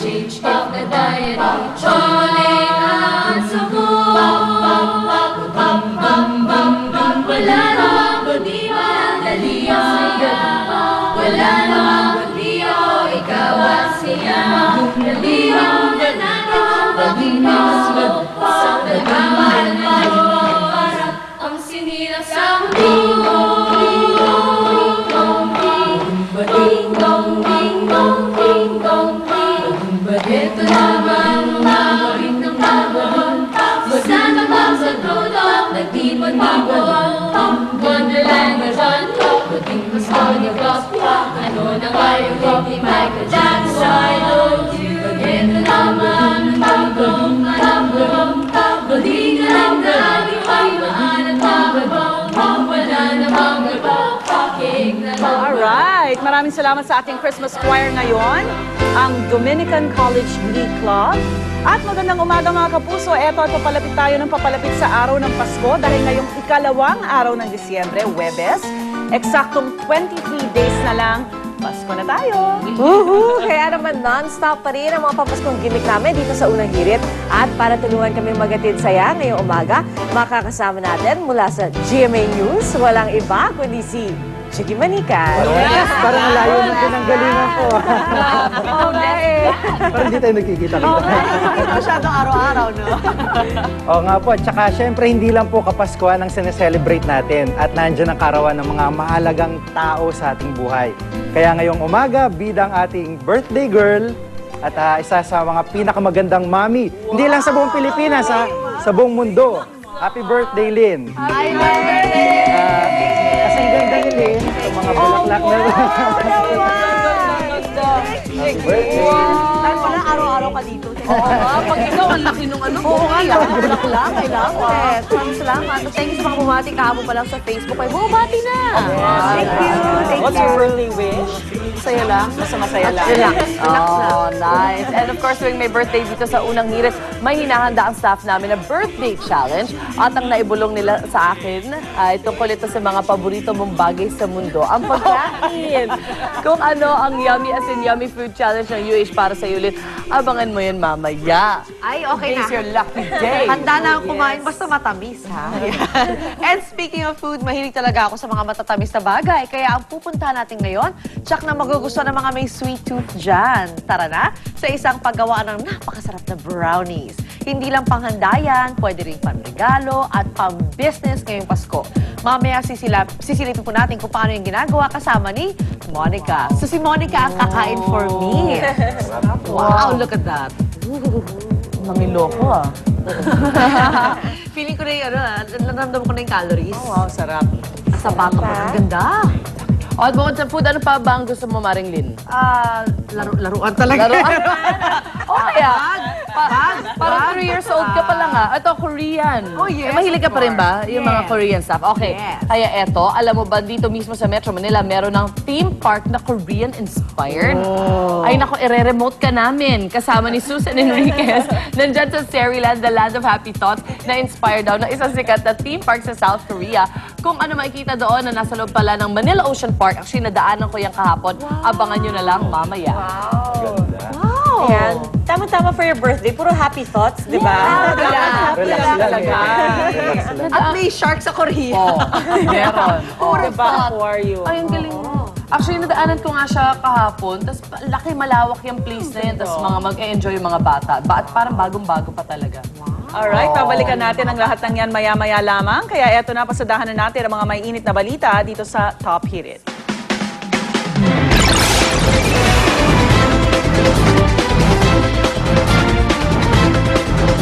exchange of the diary. Chocolate at sabon. Wala namang kundi madali ang saya. Wala namang kundi ikaw at siya. Nalihang na natin maging mismo sa nagmamahal na para ang sinira sa mundo. Ito naman ang mamulit ng tabon. Masama bang sa tulog, nagtipon-tipon. Wonderland na John Locke, puting gusto niya gospel. Ano na kayo ni Michael Jackson? I love you. Ito naman ang tabon. Bali na lang na ating ay maalat tabon. Wala namang nagpapakik na lang. Alright, maraming salamat sa ating Christmas choir ngayon, ang Dominican College Glee Club. At magandang umaga mga kapuso. Eto at papalapit tayo ng papalapit sa araw ng Pasko dahil ngayong ikalawang araw ng Disyembre, Huwebes. Eksaktong 23 days na lang, Pasko na tayo. Kaya naman non-stop pa rin ang mga papaskong gimmick namin dito sa Unang Hirit. At para tulungan kami magatid saya ngayong umaga, makakasama natin mula sa GMA News, walang iba kundi si Chiki Manika. Yes, parang malayo na pinanggalingan ko. Parang hindi tayo nagkikita-kita. Masyadong araw-araw, no? Oo nga po, at saka syempre hindi lang po Kapaskuhan ang sineselebrate natin at nandiyan ang karawan ng mga mahalagang tao sa ating buhay. Kaya ngayong umaga, bidang ating birthday girl at isa sa mga pinakamagandang mami. Hindi lang sa buong Pilipinas, sa buong mundo. Happy birthday, Lynn! Happy birthday! Kasing ganda ni Lynn, sa mga bulaklak na. Happy birthday! Dahil pala araw-araw ka dito. Oo nga, pag ikaw ang laki nung ano. Oo nga, lahat lang. Kailangan. Maraming salamat. Thank you sa mga bumati kahapon pa lang sa Facebook. Ay, bumati na! Thank you. What's your birthday wish? Masaya lang? Basta masaya lang. Relax. Relax lang. Oh, nice. And of course, tuwing may birthday dito sa Unang Hirit, may hinahanda ang staff namin na birthday challenge. At ang naibulong nila sa akin ay tungkol ito sa mga paborito mong bagay sa mundo, ang pagkain. Kung ano ang yummy as in yummy food challenge ng UH para sa ulit, abangan mo yun mamaya. Ay, okay na. Today's your lucky day. Handa na akong kumain, basta matamis, ha? And speaking of food, mahilig talaga ako sa mga matatamis na bagay. Kaya ang pupuntahan natin ngayon, tsak na magugustuhan ng mga may sweet tooth dyan. Tara na, sa isang paggawa ng napakasarap na brownies. Hindi lang panghandayan, pwede rin panregalo at pang-business ngayong Pasko. Mamaya sisilipin po natin kung paano yung ginagawa kasama ni Monica. So si Monica ang kakain for me. Wow, look at that. Mangiloko Feeling ko na yung naramdaman ko na yung calories. Oh, wow, sarap. Sa bato ko, ang ganda. O, at bukod sa food, ano pa ba ang gusto mo, Maring Lynn? Laruan talaga. Laruan? Okay parang 3 years old ka pa lang Ito, Korean. Oh, yes, Mahilig ka pa rin ba? Yung mga Yes. Korean stuff. Okay. Yes. Kaya eto, alam mo ba, dito mismo sa Metro Manila, meron ng theme park na Korean-inspired. Ay, naku, ire-remote ka namin. Kasama ni Susan Enriquez. Nandyan sa Seriland, the land of happy thoughts, na inspired daw ng isang sikat na theme park sa South Korea. Kung ano makikita doon na nasa loob pala ng Manila Ocean Park, actually, nadaanan ko yung kahapon. Abangan nyo na lang mamaya. Wow. Ayan. Tama-tama for your birthday. Puro happy thoughts, di ba? Relax lang. Relax lang. At may shark sa Korea. Oh, meron. Oh, diba? How are you? Ay, ang galing mo. Actually, nadaanan ko nga siya kahapon. Tapos, laki, malawak yung place na yun. Tapos, mag-enjoy yung mga bata. At parang bagong-bago pa talaga. Alright, pabalikan natin ang lahat ng yan maya-maya lamang. Kaya eto na, pasadahan na natin ang mga may init na balita dito sa Top Hirit.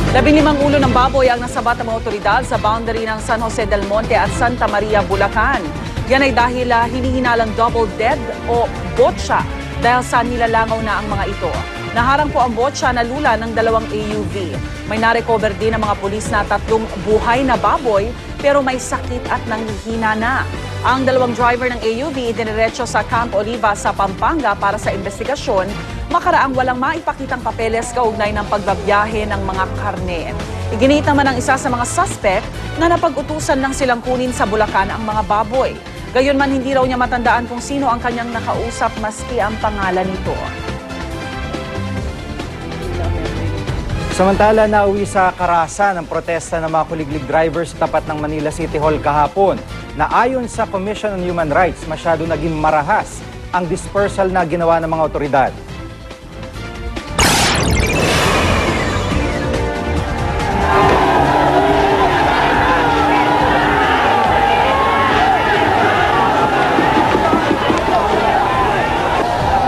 Labing-limang ulo ng baboy ang nasabat ng mga otoridad sa boundary ng San Jose del Monte at Santa Maria, Bulacan. Yan ay dahil hinihinalang double dead o botsa dahil sa nilalangaw na ang mga ito. Naharang po ang botsa na lula ng 2 AUV. May narecover din ang mga pulis na 3 buhay na baboy pero may sakit at nanghihina na. Ang 2 driver ng AUV idiniretso sa Camp Oliva sa Pampanga para sa investigasyon, makaraang walang maipakitang papeles kaugnay ng pagbabiyahe ng mga karne. Iginit naman ng isa sa mga suspect na napag-utusan lang silang kunin sa Bulacan ang mga baboy. Gayunman hindi raw niya matandaan kung sino ang kanyang nakausap maski ang pangalan nito. Samantala, nauwi sa Caraza ng protesta ng mga kuliglig drivers sa tapat ng Manila City Hall kahapon na ayon sa Commission on Human Rights, masyado naging marahas ang dispersal na ginawa ng mga otoridad.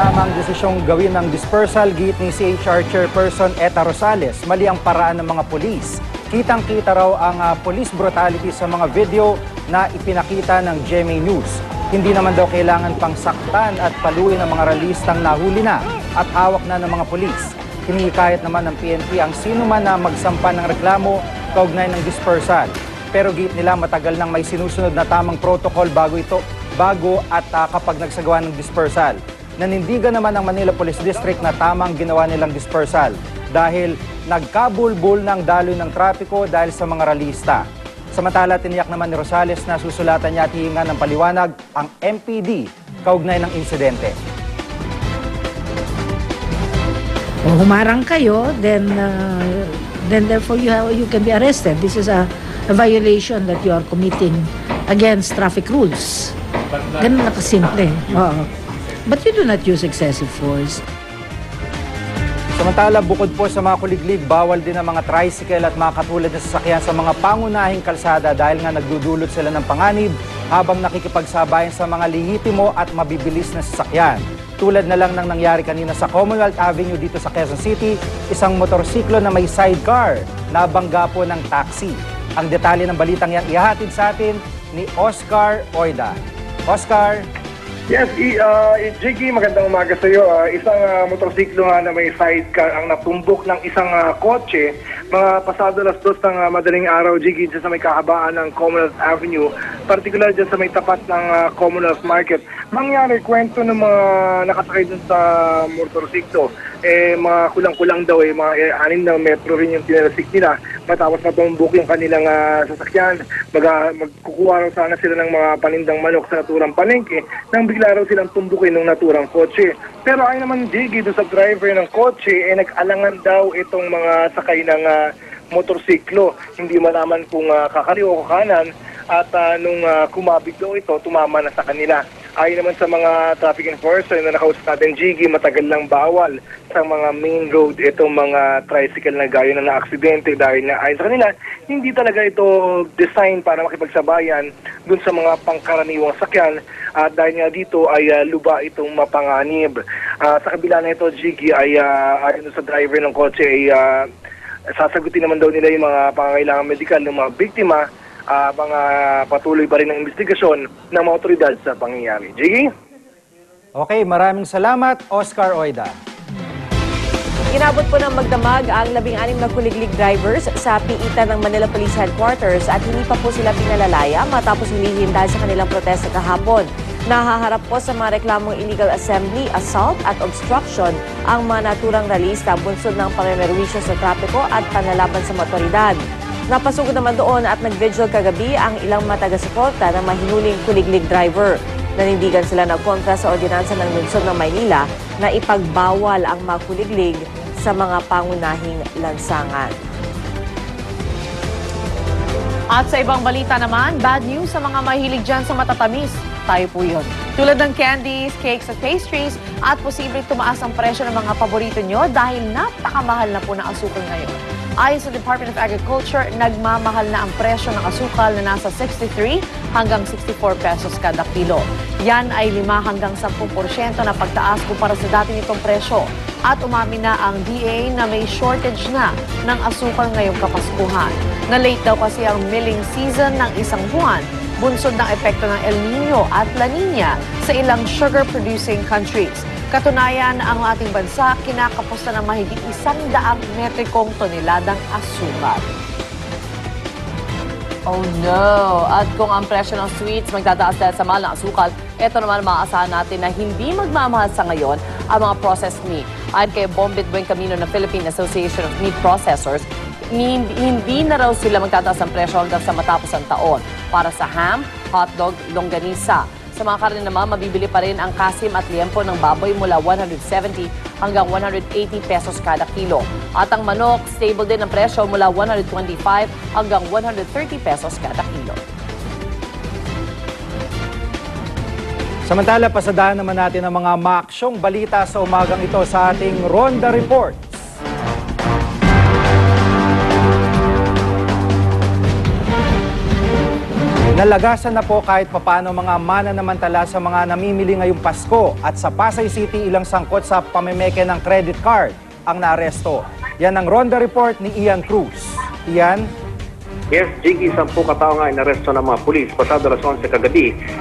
Tamang desisyong gawin ng dispersal, giit ni CHR Chairperson Eta Rosales, mali ang paraan ng mga pulis. Kitang-kita raw ang police brutality sa mga video na ipinakita ng GMA News. Hindi naman daw kailangan pang saktan at paluin ang mga ralistang nahuli na at hawak na ng mga pulis. Hinihikayat naman ng PNP ang sino man na magsampa ng reklamo kaugnay ng dispersal. Pero giit nila matagal nang may sinusunod na tamang protocol bago at kapag nagsagawa ng dispersal. Nanindigan naman ang Manila Police District na tamang ginawa nilang dispersal dahil nagkabulbul ng daloy ng trapiko dahil sa mga ralista. Samantala, tiniyak naman ni Rosales na susulatan niya at hihingan ng paliwanag ang MPD kaugnay ng insidente. Kung humarang kayo, then therefore you can be arrested. This is a violation that you are committing against traffic rules. Ganun na kasimple. Oo. But you do not use excessive force. Samantala, bukod po sa mga kuliglig, bawal din ang mga tricycle at mga katulad na sasakyan sa mga pangunahing kalsada dahil nga nagdudulot sila ng panganib habang nakikipagsabayan sa mga lehitimo at mabibilis na sasakyan. Tulad na lang ng nangyari kanina sa Commonwealth Avenue dito sa Quezon City, isang motorsiklo na may sidecar na bangga po ng taxi. Ang detalye ng balitang yan ihahatid sa atin ni Oscar Oida. Oscar? Yes, Jiggy, magandang umaga sa iyo. Isang motorsiklo nga na may sidecar ang natumbok ng isang kotse mga pasado alas 2 ng madaling araw, Jiggy, dyan sa may kahabaan ng Commonwealth Avenue, particular dyan sa may tapat ng Commonwealth Market. Mangyari, kwento ng mga nakasakay dun sa motorsiklo, mga kulang-kulang daw, mga 6 na metro rin yung tinarasik nila matapos matumbok yung kanilang sasakyan. Magkukuha raw sana sila ng mga panindang manok sa naturang palengke nang bigla raw silang tumbukin ng naturang kotse. Pero ay naman, Jiggy, doon sa driver ng kotse, nag-alangan daw itong mga sakay ng motorsiklo. Hindi malaman kung kakaliwa o kanan at nung kumabig daw ito, tumama na sa kanila. Ayon naman sa mga traffic enforcer na nakausap natin, Jiggy, matagal lang bawal sa mga main road itong mga tricycle na gaya na aksidente dahil na ayon sa kanila, hindi talaga ito design para makipagsabayan dun sa mga pangkaraniwang sakyan at dahil nga dito ay luba itong mapanganib. Sa kabila na ito, Jiggy, ay ayon sa driver ng kotse ay sasagutin naman daw nila yung mga pangangailangan medikal ng mga biktima. Mga patuloy pa rin ang investigasyon ng mga otoridad sa pangyayari. Jiggy? Okay, maraming salamat, Oscar Oida. Inabot po ng magdamag ang 16 na kuliglig drivers sa piitan ng Manila Police Headquarters at hindi pa po sila pinalalaya matapos hulihin dahil sa kanilang protesta kahapon. Nahaharap po sa mga reklamong illegal assembly, assault at obstruction ang mga naturang ralista bunsod ng pangremerwisyo sa trapiko at panlalaban sa motoridad. Napasugod naman doon at nag-vigil kagabi ang ilang mataga-suporta ng mahinuling kuliglig driver. Nanindigan sila ng kontra sa ordinansa ng lungsod ng Maynila na ipagbawal ang mga kuliglig sa mga pangunahing lansangan. At sa ibang balita naman, bad news sa mga mahilig dyan sa matatamis. Tayo po yun. Tulad ng candies, cakes at pastries at posibleng tumaas ang presyo ng mga paborito nyo dahil napakamahal na po ng asukal ngayon. Ayon sa Department of Agriculture, nagmamahal na ang presyo ng asukal na nasa 63 hanggang 64 pesos kada kilo. Yan ay 5 hanggang 10% na pagtaas kumpara sa dati nitong presyo. At umamin na ang DA na may shortage na ng asukal ngayong Kapaskuhan. Na-late daw kasi ang milling season ng isang buwan, bunsod ng epekto ng El Nino at La Nina sa ilang sugar-producing countries. Katunayan, ang ating bansa kinakapos na ng mahigit 100 metrikong toneladang asukal. Oh no! At kung ang presyo ng sweets magtataas dahil sa mahal ng asukal, ito naman maaasahan natin na hindi magmamahal sa ngayon ang mga processed meat. Ayon kay Bombit Buen Camino ng Philippine Association of Meat Processors, hindi na raw sila magtataas ang presyo hanggang sa matapos ang taon para sa ham, hotdog, longganisa. Sa mga karne naman, mabibili pa rin ang kasim at liempo ng baboy mula 170 hanggang 180 pesos kada kilo. At ang manok, stable din ang presyo mula 125 hanggang 130 pesos kada kilo. Samantala, pasadahan naman natin ang mga maaksyong balita sa umagang ito sa ating Ronda Report. Nalagasan na po kahit papano mga mananamantala sa mga namimili ngayong Pasko at sa Pasay City ilang sangkot sa pamemeke ng credit card ang naaresto. Yan ang Ronda Report ni Ian Cruz. Ian? Yes, Jiggy, 10 katao nga inaresto ng mga pulis pasado alas 11 kagabi